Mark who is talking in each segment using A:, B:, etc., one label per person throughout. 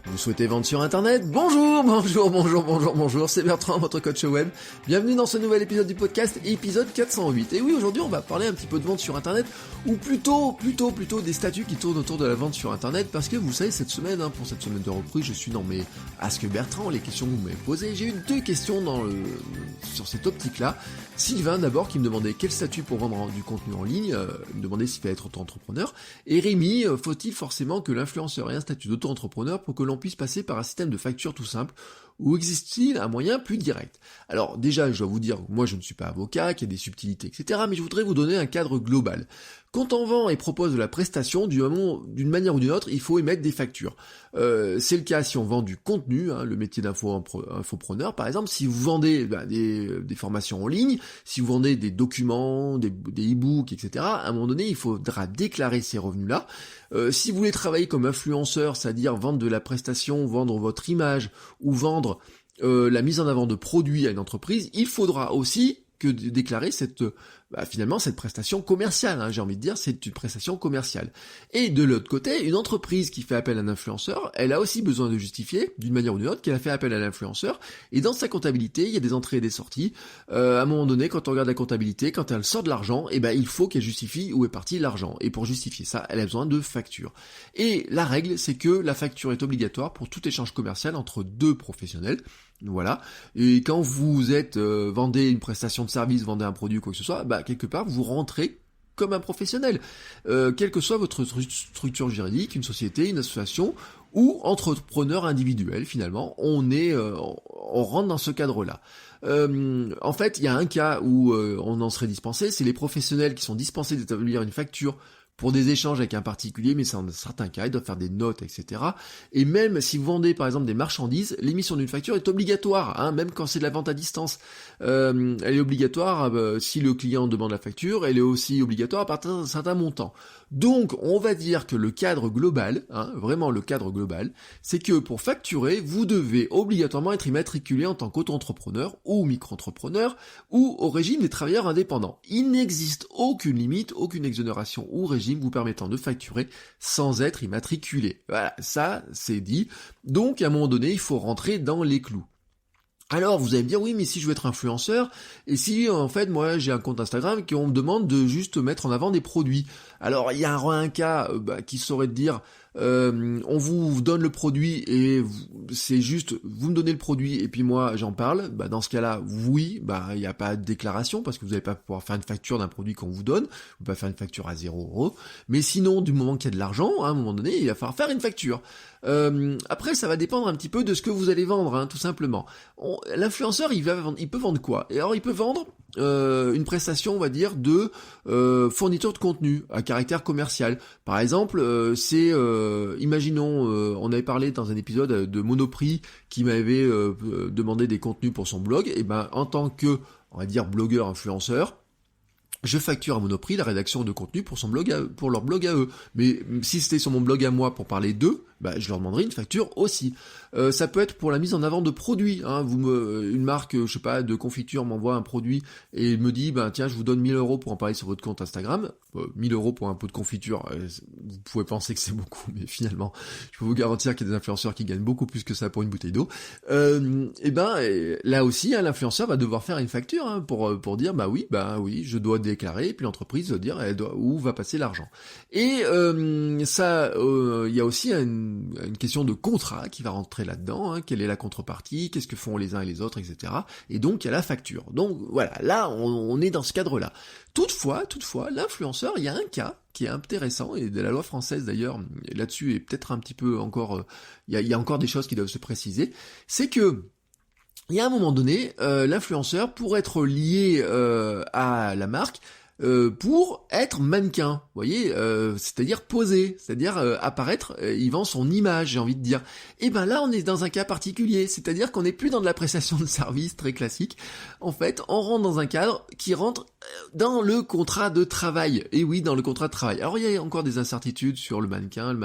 A: Vous souhaitez vendre sur internet? Bonjour, c'est Bertrand, votre coach web. Bienvenue dans ce nouvel épisode du podcast, épisode 408. Et oui, aujourd'hui on va parler un petit peu de vente sur internet, ou plutôt des statuts qui tournent autour de la vente sur internet, parce que vous savez, cette semaine, pour cette semaine de reprise, je suis dans mes Ask Bertrand, les questions que vous m'avez posées. J'ai eu 2 questions sur cette optique-là. Sylvain d'abord qui me demandait quel statut pour vendre du contenu en ligne, il me demandait s'il fallait être auto-entrepreneur, et Rémi, faut-il forcément que l'influenceur ait un statut d'auto-entrepreneur pour que l'on puisse passer par un système de facture tout simple, ou existe-t-il un moyen plus direct? Alors déjà, je dois vous dire, moi je ne suis pas avocat, qu'il y a des subtilités, etc., mais je voudrais vous donner un cadre global. Quand on vend et propose de la prestation, d'une manière ou d'une autre, il faut émettre des factures. C'est le cas si on vend du contenu, le métier d'infopreneur par exemple, si vous vendez des formations en ligne, si vous vendez des documents, des e-books, etc., à un moment donné, il faudra déclarer ces revenus-là. Si vous voulez travailler comme influenceur, c'est-à-dire vendre de la prestation, vendre votre image, ou vendre la mise en avant de produits à une entreprise, il faudra aussi que déclarer cette prestation commerciale, j'ai envie de dire, c'est une prestation commerciale. Et de l'autre côté, une entreprise qui fait appel à un influenceur, elle a aussi besoin de justifier, d'une manière ou d'une autre, qu'elle a fait appel à l'influenceur, et dans sa comptabilité, il y a des entrées et des sorties. À un moment donné, quand on regarde la comptabilité, quand elle sort de l'argent, il faut qu'elle justifie où est parti l'argent. Et pour justifier ça, elle a besoin de factures. Et la règle, c'est que la facture est obligatoire pour tout échange commercial entre 2 professionnels. Voilà. Et quand vous vendez une prestation de service, vendez un produit, quoi que ce soit, quelque part, vous rentrez comme un professionnel. Quelle que soit votre structure juridique, une société, une association, ou entrepreneur individuel, finalement, on rentre dans ce cadre-là. En fait, il y a un cas où on en serait dispensé, c'est les professionnels qui sont dispensés d'établir une facture pour des échanges avec un particulier, mais c'est en certains cas, ils doivent faire des notes, etc. Et même si vous vendez par exemple des marchandises, l'émission d'une facture est obligatoire, même quand c'est de la vente à distance. Elle est obligatoire si le client demande la facture, elle est aussi obligatoire à partir d'un certain montant. Donc on va dire que le cadre global, vraiment le cadre global, c'est que pour facturer, vous devez obligatoirement être immatriculé en tant qu'auto-entrepreneur ou micro-entrepreneur ou au régime des travailleurs indépendants. Il n'existe aucune limite, aucune exonération ou régime vous permettant de facturer sans être immatriculé. Voilà, ça c'est dit. Donc à un moment donné, il faut rentrer dans les clous. Alors vous allez me dire, oui, mais si je veux être influenceur, et si en fait moi j'ai un compte Instagram qu'on me demande de juste mettre en avant des produits. Alors il y a un cas qui saurait dire, on vous donne le produit et c'est juste, vous me donnez le produit et puis moi j'en parle, dans ce cas-là, oui, il n'y a pas de déclaration parce que vous n'allez pas pouvoir faire une facture d'un produit qu'on vous donne, vous pouvez pas faire une facture à 0€, mais sinon du moment qu'il y a de l'argent, à un moment donné, il va falloir faire une facture. Après ça va dépendre un petit peu de ce que vous allez vendre, tout simplement. L'influenceur il peut vendre quoi? Et alors il peut vendre une prestation, on va dire, de fourniture de contenu à caractère commercial. Par exemple, imaginons, on avait parlé dans un épisode de Monoprix qui m'avait demandé des contenus pour son blog, et en tant que, on va dire, blogueur influenceur, je facture à Monoprix la rédaction de contenu pour pour leur blog à eux. Mais si c'était sur mon blog à moi pour parler d'eux, je leur demanderai une facture aussi. Ça peut être pour la mise en avant de produits. Une marque, je sais pas, de confiture m'envoie un produit et me dit, tiens, je vous donne 1000€ pour en parler sur votre compte Instagram. 1000€ pour un pot de confiture, vous pouvez penser que c'est beaucoup, mais finalement, je peux vous garantir qu'il y a des influenceurs qui gagnent beaucoup plus que ça pour une bouteille d'eau. Là aussi, l'influenceur va devoir faire une facture pour dire, oui, je dois déclarer, et puis l'entreprise doit dire où va passer l'argent. Et il y a aussi une question de contrat qui va rentrer là-dedans, quelle est la contrepartie, qu'est-ce que font les uns et les autres, etc. Et donc il y a la facture. Donc voilà, là on est dans ce cadre-là. Toutefois, l'influenceur, il y a un cas qui est intéressant, et de la loi française d'ailleurs, là-dessus est peut-être un petit peu encore, il y a encore des choses qui doivent se préciser, c'est que il y a un moment donné, l'influenceur, pour être lié à la marque, pour être mannequin, vous voyez, c'est-à-dire poser, c'est-à-dire apparaître, il vend son image, j'ai envie de dire. Et là on est dans un cas particulier, c'est-à-dire qu'on n'est plus dans de la prestation de service très classique. En fait, on rentre dans un cadre qui rentre dans le contrat de travail. Et oui, dans le contrat de travail. Alors il y a encore des incertitudes sur le mannequin,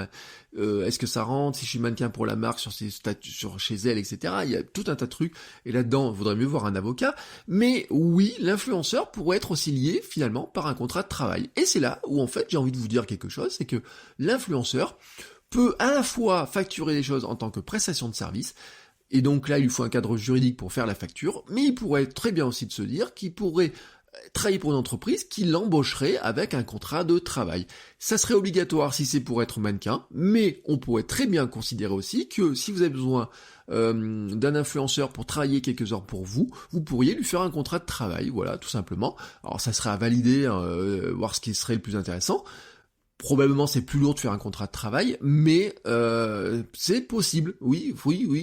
A: est-ce que ça rentre, si je suis mannequin pour la marque, sur ses statuts, chez elle, etc. Il y a tout un tas de trucs, et là-dedans, il vaudrait mieux voir un avocat, mais oui, l'influenceur pourrait être aussi lié, finalement, par un contrat de travail. Et c'est là où, en fait, j'ai envie de vous dire quelque chose, c'est que l'influenceur peut à la fois facturer les choses en tant que prestation de service, et donc là il lui faut un cadre juridique pour faire la facture, mais il pourrait très bien aussi de se dire qu'il pourrait travailler pour une entreprise qui l'embaucherait avec un contrat de travail. Ça serait obligatoire si c'est pour être mannequin, mais on pourrait très bien considérer aussi que si vous avez besoin d'un influenceur pour travailler quelques heures pour vous, vous pourriez lui faire un contrat de travail, voilà, tout simplement. Alors ça serait à valider, voir ce qui serait le plus intéressant. Probablement c'est plus lourd de faire un contrat de travail, mais c'est possible. Oui,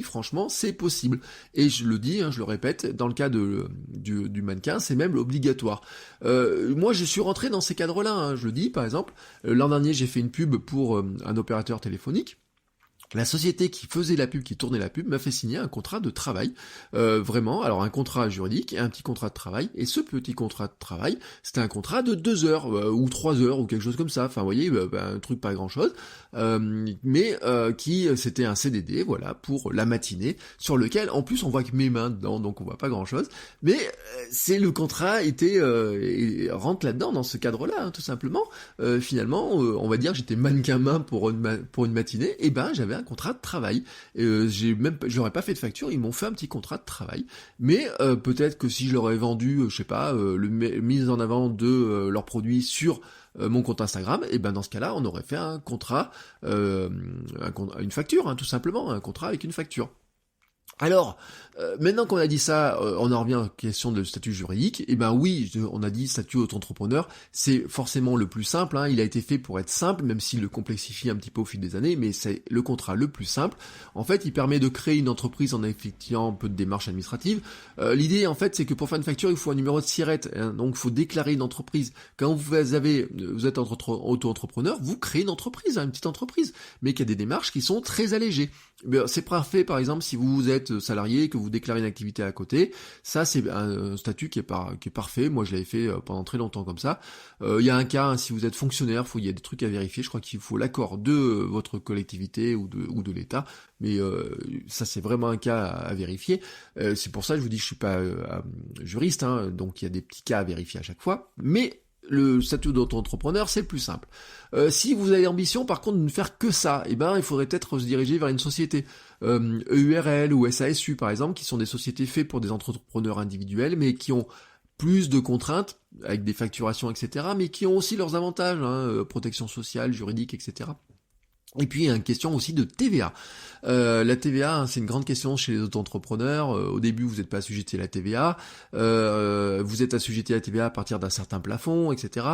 A: franchement, c'est possible. Et je le dis, je le répète, dans le cas du mannequin, c'est même obligatoire. Moi, je suis rentré dans ces cadres-là. Je le dis, par exemple, l'an dernier, j'ai fait une pub pour un opérateur téléphonique. La société qui faisait la pub, qui tournait la pub, m'a fait signer un contrat de travail, vraiment, alors un contrat juridique et un petit contrat de travail, et ce petit contrat de travail, c'était un contrat de 2 heures, ou 3 heures, ou quelque chose comme ça, enfin, vous voyez, un truc pas grand-chose, mais qui, c'était un CDD, voilà, pour la matinée, sur lequel, en plus, on voit que mes mains dedans, donc on voit pas grand-chose, mais c'est le contrat rentre là-dedans, dans ce cadre-là, tout simplement. Finalement, on va dire que j'étais mannequin main pour une matinée, et ben, j'avais un contrat de travail. J'aurais pas fait de facture, ils m'ont fait un petit contrat de travail. Mais peut-être que si je leur ai vendu, je sais pas, mise en avant de leurs produits sur mon compte Instagram, et ben dans ce cas-là, on aurait fait un contrat, une facture, tout simplement, un contrat avec une facture. Alors, maintenant qu'on a dit ça, on en revient à la question de statut juridique. Et ben oui, on a dit statut auto-entrepreneur, c'est forcément le plus simple. Il a été fait pour être simple, même s'il le complexifie un petit peu au fil des années, mais c'est le contrat le plus simple. En fait, il permet de créer une entreprise en effectuant un peu de démarches administratives. L'idée, en fait, c'est que pour faire une facture, il faut un numéro de SIRET. Donc, il faut déclarer une entreprise. Quand vous êtes auto-entrepreneur, vous créez une entreprise, une petite entreprise, mais qui a des démarches qui sont très allégées. C'est parfait, par exemple, si vous êtes salarié, que vous déclarez une activité à côté. Ça, c'est un statut qui est parfait. Moi, je l'avais fait pendant très longtemps comme ça. Il y a un cas, si vous êtes fonctionnaire, il y a des trucs à vérifier. Je crois qu'il faut l'accord de votre collectivité ou de l'État. Mais ça, c'est vraiment un cas à vérifier. C'est pour ça que je vous dis que je suis pas juriste, donc il y a des petits cas à vérifier à chaque fois. Mais le statut d'auto-entrepreneur, c'est le plus simple. Si vous avez l'ambition, par contre, de ne faire que ça, il faudrait peut-être se diriger vers une société EURL ou SASU, par exemple, qui sont des sociétés faites pour des entrepreneurs individuels, mais qui ont plus de contraintes, avec des facturations, etc., mais qui ont aussi leurs avantages, protection sociale, juridique, etc. Et puis, il y a une question aussi de TVA. La TVA, c'est une grande question chez les auto-entrepreneurs. Au début, vous n'êtes pas assujetti à la TVA. Vous êtes assujetti à la TVA à partir d'un certain plafond, etc.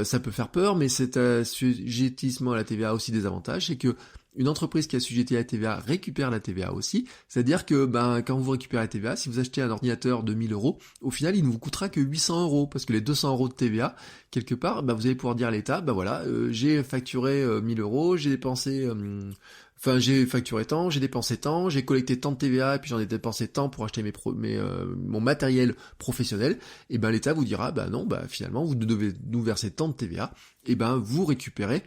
A: Ça peut faire peur, mais cet assujettissement à la TVA a aussi des avantages. C'est que une entreprise qui est assujettie à la TVA récupère la TVA aussi. C'est-à-dire que quand vous récupérez la TVA, si vous achetez un ordinateur de 1000 euros, au final, il ne vous coûtera que 800 euros. Parce que les 200 euros de TVA, quelque part, vous allez pouvoir dire à l'État, j'ai facturé 1000 euros, j'ai facturé tant, j'ai dépensé tant, j'ai collecté tant de TVA, et puis j'en ai dépensé tant pour acheter mon matériel professionnel. Et l'État vous dira, non, finalement, vous devez nous verser tant de TVA. Et vous récupérez.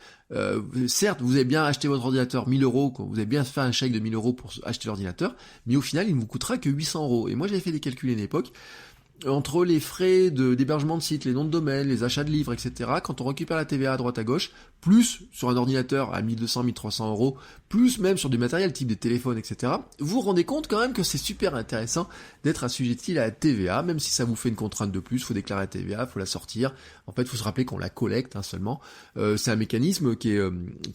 A: Certes, vous avez bien acheté votre ordinateur 1000 euros, vous avez bien fait un chèque de 1000 euros pour acheter l'ordinateur, mais au final, il ne vous coûtera que 800 euros. Et moi, j'avais fait des calculs à une époque. Entre les frais d'hébergement de site, les noms de domaine, les achats de livres, etc., quand on récupère la TVA à droite à gauche, plus sur un ordinateur à 1200, 1300 euros, plus même sur du matériel type des téléphones, etc., vous vous rendez compte quand même que c'est super intéressant d'être assujetti à la TVA, même si ça vous fait une contrainte de plus, faut déclarer la TVA, faut la sortir. En fait, faut se rappeler qu'on la collecte seulement. C'est un mécanisme qui est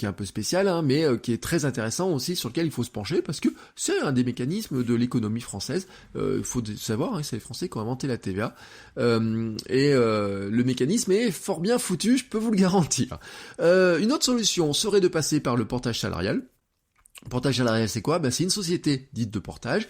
A: un peu spécial, mais qui est très intéressant aussi, sur lequel il faut se pencher, parce que c'est un des mécanismes de l'économie française. Il faut savoir, c'est les Français qui ont inventé la TVA. Le mécanisme est fort bien foutu, je peux vous le garantir. Une autre solution serait de passer par le portage salarial. Portage salarial, c'est quoi ? C'est une société dite de portage.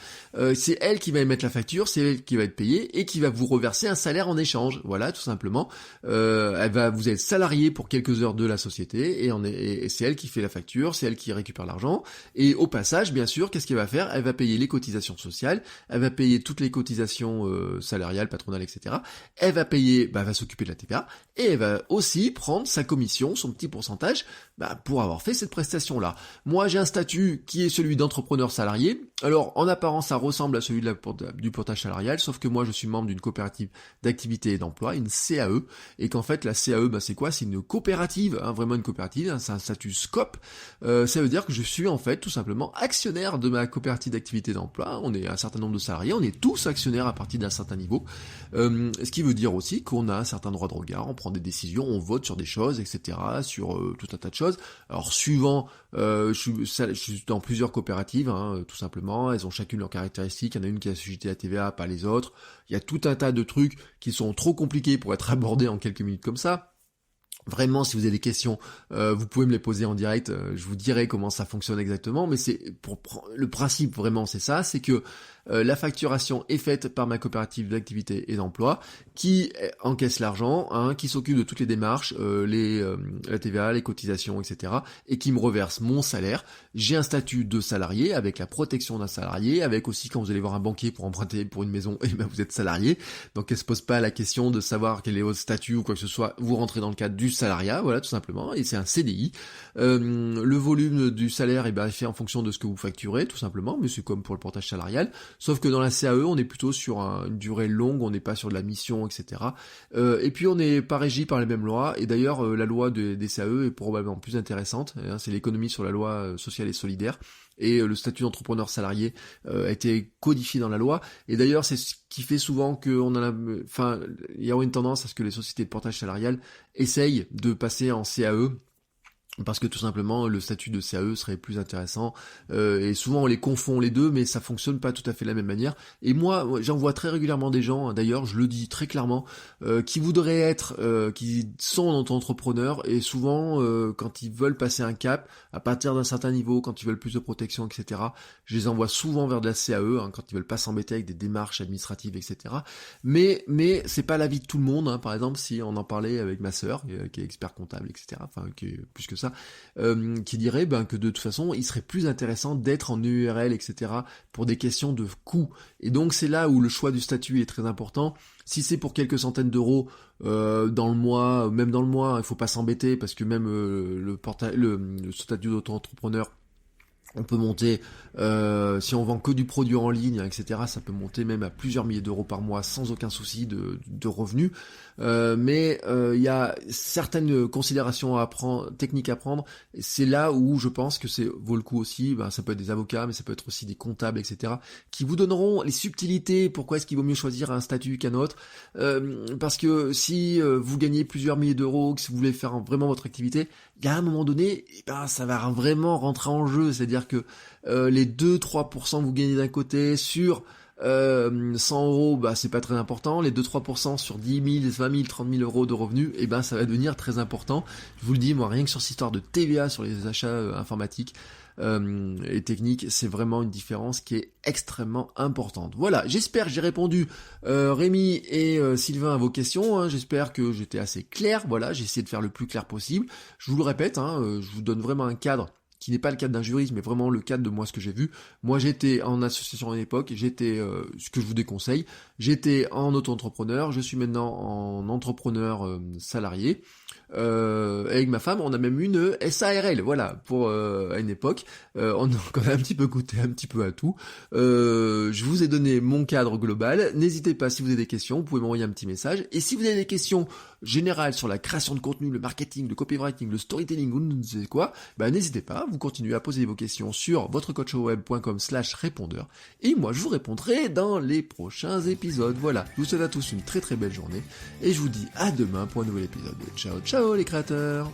A: C'est elle qui va émettre la facture, c'est elle qui va être payée et qui va vous reverser un salaire en échange. Voilà, tout simplement. Vous êtes salarié pour quelques heures de la société et c'est elle qui fait la facture, c'est elle qui récupère l'argent. Et au passage, bien sûr, qu'est-ce qu'elle va faire ? Elle va payer les cotisations sociales, elle va payer toutes les cotisations salariales, patronales, etc. Elle va payer, va s'occuper de la TVA et elle va aussi prendre sa commission, son petit pourcentage, pour avoir fait cette prestation-là. Moi, j'ai un statut statut qui est celui d'entrepreneur salarié. Alors, en apparence, ça ressemble à celui du portage salarial, sauf que moi, je suis membre d'une coopérative d'activité et d'emploi, une CAE, et qu'en fait, la CAE, c'est quoi? C'est une coopérative, vraiment une coopérative, c'est un statut SCOP. Ça veut dire que je suis, en fait, tout simplement actionnaire de ma coopérative d'activité et d'emploi. On est un certain nombre de salariés, on est tous actionnaires à partir d'un certain niveau, ce qui veut dire aussi qu'on a un certain droit de regard, on prend des décisions, on vote sur des choses, etc., sur tout un tas de choses. Alors, suivant, je suis dans plusieurs coopératives, tout simplement, elles ont chacune leurs caractéristiques, il y en a une qui est assujettie à la TVA, pas les autres, il y a tout un tas de trucs qui sont trop compliqués pour être abordés en quelques minutes comme ça. Vraiment, si vous avez des questions, vous pouvez me les poser en direct, je vous dirai comment ça fonctionne exactement, mais c'est le principe vraiment, c'est ça, c'est que la facturation est faite par ma coopérative d'activité et d'emploi, qui encaisse l'argent, qui s'occupe de toutes les démarches, la TVA, les cotisations, etc., et qui me reverse mon salaire. J'ai un statut de salarié, avec la protection d'un salarié, avec aussi quand vous allez voir un banquier pour emprunter pour une maison, et ben vous êtes salarié, donc elle se pose pas la question de savoir quel est votre statut ou quoi que ce soit, vous rentrez dans le cadre du salariat, voilà, tout simplement, et c'est un CDI. Le volume du salaire est fait en fonction de ce que vous facturez, tout simplement, mais c'est comme pour le portage salarial, sauf que dans la CAE, on est plutôt sur une durée longue, on n'est pas sur de la mission, etc. Et puis on n'est pas régi par les mêmes lois, et d'ailleurs la loi des CAE est probablement plus intéressante, c'est l'économie sur la loi sociale et solidaire, et le statut d'entrepreneur salarié a été codifié dans la loi, et d'ailleurs c'est ce qui fait souvent qu'on a il y a une tendance à ce que les sociétés de portage salarial essayent de passer en CAE, parce que tout simplement le statut de CAE serait plus intéressant, et souvent on les confond les deux, mais ça fonctionne pas tout à fait de la même manière. Et moi j'en vois très régulièrement des gens, d'ailleurs je le dis très clairement, qui voudraient être, qui sont entrepreneurs, et souvent quand ils veulent passer un cap, à partir d'un certain niveau, quand ils veulent plus de protection, etc., je les envoie souvent vers de la CAE, quand ils veulent pas s'embêter avec des démarches administratives, etc. Mais c'est pas l'avis de tout le monde, par exemple si on en parlait avec ma sœur, qui est expert comptable, etc., qui est plus que ça, qui dirait que de toute façon il serait plus intéressant d'être en URL, etc., pour des questions de coût. Et donc c'est là où le choix du statut est très important. Si c'est pour quelques centaines d'euros dans le mois, même dans le mois, il faut pas s'embêter, parce que même le statut d'auto-entrepreneur, on peut monter, si on vend que du produit en ligne, etc., ça peut monter même à plusieurs milliers d'euros par mois sans aucun souci de revenus. Mais il y a certaines considérations techniques à prendre. Et c'est là où je pense que vaut le coup aussi. Ça peut être des avocats, mais ça peut être aussi des comptables, etc., qui vous donneront les subtilités. Pourquoi est-ce qu'il vaut mieux choisir un statut qu'un autre? Parce que si vous gagnez plusieurs milliers d'euros, que si vous voulez faire vraiment votre activité, il y a un moment donné, ça va vraiment rentrer en jeu. C'est-à-dire que les 2-3% vous gagnez d'un côté sur 100 euros, c'est pas très important. Les 2-3% sur 10 000, 20 000, 30 000 euros de revenus, ça va devenir très important. Je vous le dis, moi, rien que sur cette histoire de TVA sur les achats informatiques et techniques, c'est vraiment une différence qui est extrêmement importante. Voilà, j'espère que j'ai répondu, Rémi et Sylvain, à vos questions. J'espère que j'étais assez clair. Voilà, j'ai essayé de faire le plus clair possible. Je vous le répète, je vous donne vraiment un cadre qui n'est pas le cadre d'un juriste, mais vraiment le cadre de moi, ce que j'ai vu. Moi, j'étais en association à l'époque, j'étais, ce que je vous déconseille, j'étais en auto-entrepreneur, je suis maintenant en entrepreneur salarié. Avec ma femme, on a même une SARL, voilà, à une époque. On a quand même un petit peu goûté un petit peu à tout. Je vous ai donné mon cadre global. N'hésitez pas, si vous avez des questions, vous pouvez m'envoyer un petit message. Et si vous avez des questions générales sur la création de contenu, le marketing, le copywriting, le storytelling ou ne sais quoi, n'hésitez pas, vous continuez à poser vos questions sur votrecoachweb.com/répondeur. Et moi, je vous répondrai dans les prochains épisodes. Voilà, je vous souhaite à tous une très très belle journée. Et je vous dis à demain pour un nouvel épisode. Ciao, ciao les créateurs!